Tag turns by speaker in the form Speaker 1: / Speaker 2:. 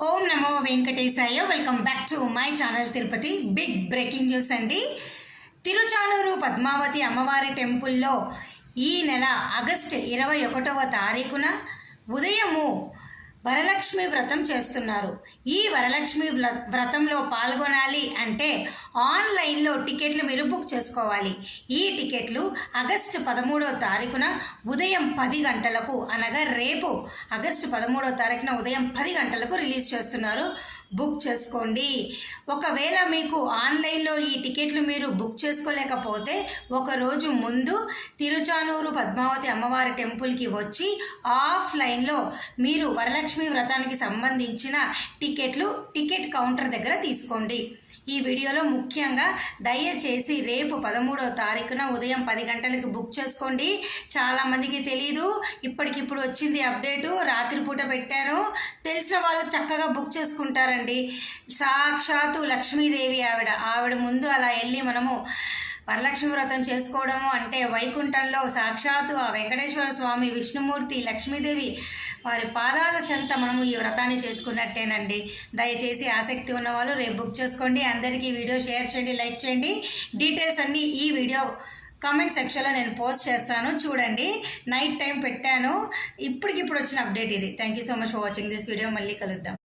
Speaker 1: ఓం నమో వెంకటేశాయ. Welcome back to my channel Tirupati. Big breaking news అండి. తిరుచానూరు పద్మావతి అమ్మవారి టెంపుల్లో ఈ నెల ఆగస్టు 21వ తారీఖున ఉదయము వరలక్ష్మి వ్రతం చేస్తున్నారు. ఈ వరలక్ష్మి వ్రతంలో పాల్గొనాలి అంటే ఆన్లైన్లో టికెట్లు మీరు బుక్ చేసుకోవాలి. ఈ టికెట్లు ఆగస్టు 13వ తారీఖున ఉదయం 10 గంటలకు, అనగా రేపు ఆగస్టు 13వ తారీఖున ఉదయం 10 గంటలకు రిలీజ్ చేస్తున్నారు. బుక్ చేసుకోండి. ఒకవేళ మీకు ఆన్లైన్లో ఈ టికెట్లు మీరు బుక్ చేసుకోలేకపోతే ఒకరోజు ముందు తిరుచానూరు పద్మావతి అమ్మవారి టెంపుల్కి వచ్చి ఆఫ్లైన్లో మీరు వరలక్ష్మి వ్రతానికి సంబంధించిన టికెట్ కౌంటర్ దగ్గర తీసుకోండి. ఈ వీడియోలో ముఖ్యంగా దయచేసి రేపు 13వ తారీఖున ఉదయం 10 గంటలకు బుక్ చేసుకోండి. చాలామందికి తెలీదు, ఇప్పటికిప్పుడు వచ్చింది అప్డేటు, రాత్రిపూట పెట్టాను. తెలిసిన వాళ్ళు చక్కగా బుక్ చేసుకుంటారండి. సాక్షాత్తు లక్ష్మీదేవి ఆవిడ ముందు అలా వెళ్ళి మనము వరలక్ష్మి వ్రతం చేసుకోవడము అంటే వైకుంఠంలో సాక్షాత్తు ఆ వెంకటేశ్వర స్వామి, విష్ణుమూర్తి, లక్ష్మీదేవి వారి పాదాల చెంత మనము ఈ వ్రతాన్ని చేసుకున్నట్టేనండి. దయచేసి ఆసక్తి ఉన్నవాళ్ళు రేపు బుక్ చేసుకోండి. అందరికీ వీడియో షేర్ చేయండి, లైక్ చేయండి. డీటెయిల్స్ అన్నీ ఈ వీడియో కామెంట్ సెక్షన్లో నేను పోస్ట్ చేస్తాను, చూడండి. నైట్ టైం పెట్టాను, ఇప్పటికిప్పుడు వచ్చిన అప్డేట్ ఇది. Thank you so much for watching this video. మళ్ళీ కలుద్దాం.